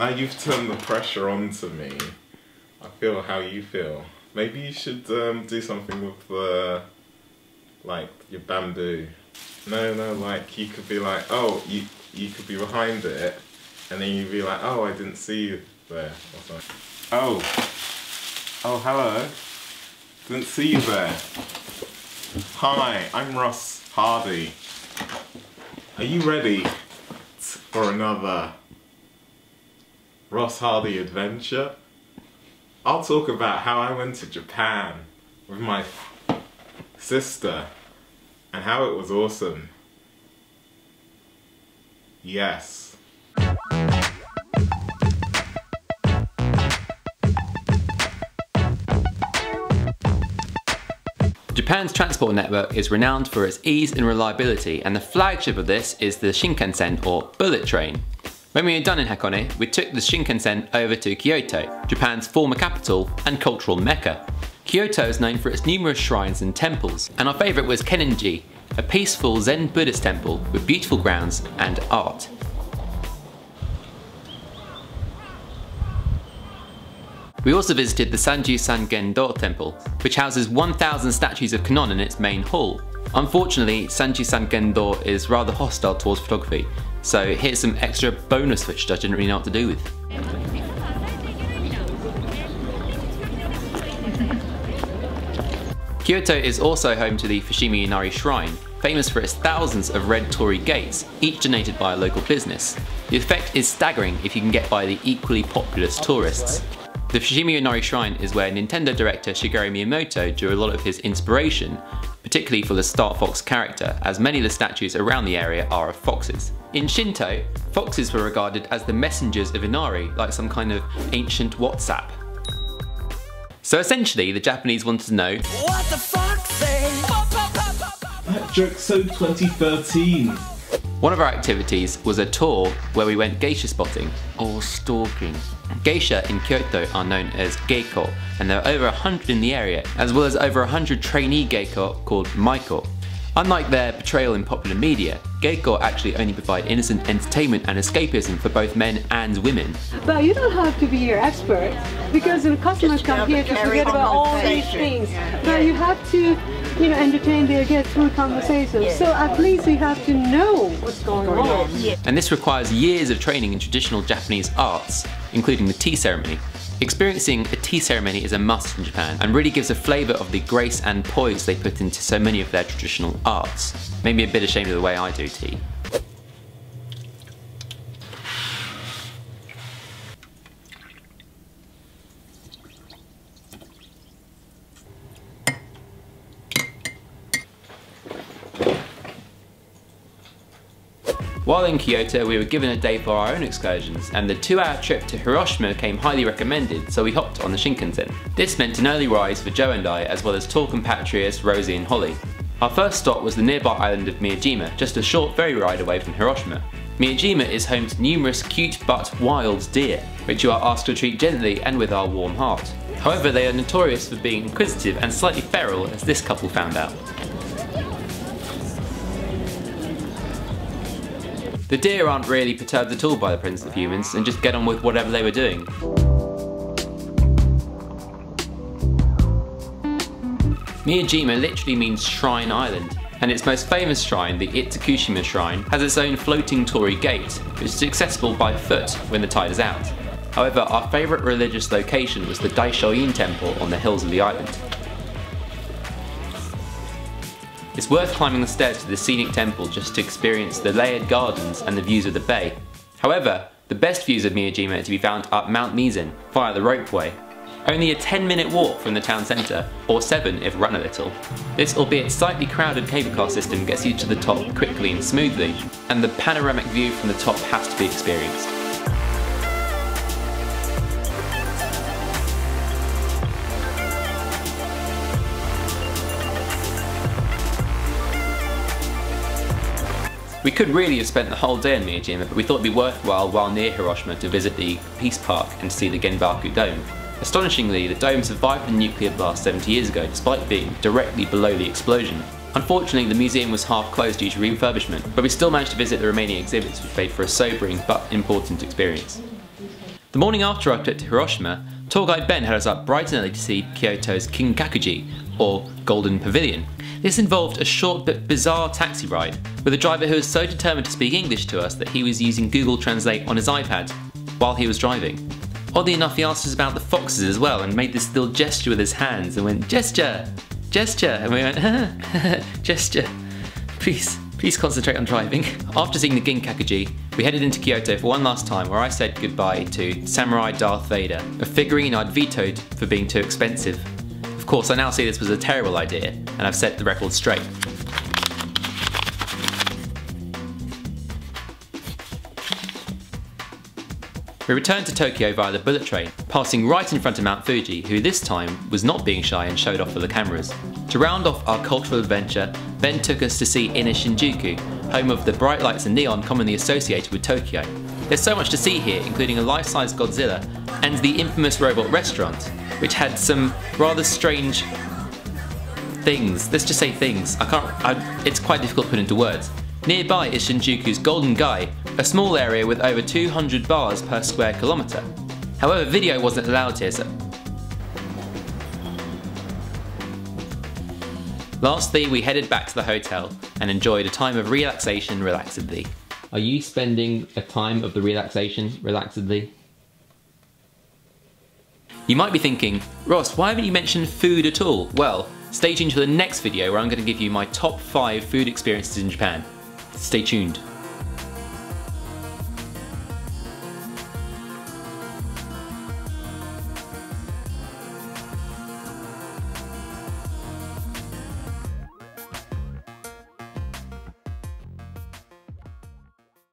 Now you've turned the pressure onto me. I feel how you feel. Maybe you should do something with like your bamboo. No, like you could be like, oh, you could be behind it, and then you'd be like, oh, I didn't see you there. Or something. Oh, hello. Didn't see you there. Hi, I'm Ross Hardy. Are you ready for another Ross Hardy adventure? I'll talk about how I went to Japan with my sister and how it was awesome. Yes. Japan's transport network is renowned for its ease and reliability, and the flagship of this is the Shinkansen, or bullet train. When we were done in Hakone, we took the Shinkansen over to Kyoto, Japan's former capital and cultural mecca. Kyoto is known for its numerous shrines and temples, and our favourite was Kenninji, a peaceful Zen Buddhist temple with beautiful grounds and art. We also visited the Sanju-san Gendo temple, which houses 1,000 statues of Kannon in its main hall. Unfortunately, Sanju-san Gendo is rather hostile towards photography, so here's some extra bonus footage I didn't really know what to do with. Kyoto is also home to the Fushimi Inari Shrine, famous for its thousands of red torii gates, each donated by a local business. The effect is staggering if you can get by the equally populous tourists. The Fushimi Inari Shrine is where Nintendo director Shigeru Miyamoto drew a lot of his inspiration, particularly for the Star Fox character, as many of the statues around the area are of foxes. In Shinto, foxes were regarded as the messengers of Inari, like some kind of ancient WhatsApp. So essentially, the Japanese wanted to know, what the fox say? That joke's so 2013. One of our activities was a tour where we went geisha spotting, or stalking. Geisha in Kyoto are known as geiko, and there are over 100 in the area, as well as over 100 trainee geiko called maiko. Unlike their portrayal in popular media, geiko actually only provide innocent entertainment and escapism for both men and women. But you don't have to be your expert, because when customers come here to forget about all these things, but you have to, entertain their guests through conversation. So at least you have to know what's going on. And this requires years of training in traditional Japanese arts, including the tea ceremony. Experiencing a tea ceremony is a must in Japan, and really gives a flavour of the grace and poise they put into so many of their traditional arts. Made me a bit ashamed of the way I do tea. While in Kyoto, we were given a day for our own excursions, and the 2-hour trip to Hiroshima came highly recommended, so we hopped on the Shinkansen. This meant an early rise for Joe and I, as well as tall compatriots Rosie and Holly. Our first stop was the nearby island of Miyajima, just a short ferry ride away from Hiroshima. Miyajima is home to numerous cute but wild deer, which you are asked to treat gently and with our warm heart. However, they are notorious for being inquisitive and slightly feral, as this couple found out. The deer aren't really perturbed at all by the presence of humans and just get on with whatever they were doing. Miyajima literally means Shrine Island, and its most famous shrine, the Itsukushima Shrine, has its own floating torii gate, which is accessible by foot when the tide is out. However, our favourite religious location was the Daishoin Temple on the hills of the island. It's worth climbing the stairs to the scenic temple just to experience the layered gardens and the views of the bay. However, the best views of Miyajima are to be found up Mount Misen via the ropeway. Only a 10-minute walk from the town centre, or 7 if run a little. This albeit slightly crowded cable car system gets you to the top quickly and smoothly, and the panoramic view from the top has to be experienced. We could really have spent the whole day in Miyajima, but we thought it'd be worthwhile while near Hiroshima to visit the Peace Park and see the Genbaku Dome. Astonishingly, the dome survived the nuclear blast 70 years ago despite being directly below the explosion. Unfortunately, the museum was half closed due to refurbishment, but we still managed to visit the remaining exhibits, which made for a sobering but important experience. The morning after our trip to Hiroshima, tour guide Ben had us up bright and early to see Kyoto's Kinkakuji, or Golden Pavilion. This involved a short but bizarre taxi ride, with a driver who was so determined to speak English to us that he was using Google Translate on his iPad while he was driving. Oddly enough, he asked us about the foxes as well and made this little gesture with his hands and went, "Gesture! Gesture!" And we went, "Gesture. Please concentrate on driving." After seeing the Ginkakuji, we headed into Kyoto for one last time where I said goodbye to Samurai Darth Vader, a figurine I'd vetoed for being too expensive. Of course, I now see this was a terrible idea, and I've set the record straight. We returned to Tokyo via the bullet train, passing right in front of Mount Fuji, who this time was not being shy and showed off for the cameras. To round off our cultural adventure, Ben took us to see Inner Shinjuku, home of the bright lights and neon commonly associated with Tokyo. There's so much to see here, including a life-size Godzilla and the infamous robot restaurant, which had some rather strange things. Let's just say things. It's quite difficult to put into words. Nearby is Shinjuku's Golden Gai, a small area with over 200 bars per square kilometre. However, video wasn't allowed here, so... Lastly, we headed back to the hotel and enjoyed a time of relaxation relaxedly. Are you spending a time of the relaxation relaxedly? You might be thinking, "Ross, why haven't you mentioned food at all?" Well, stay tuned for the next video where I'm going to give you my top 5 food experiences in Japan. Stay tuned.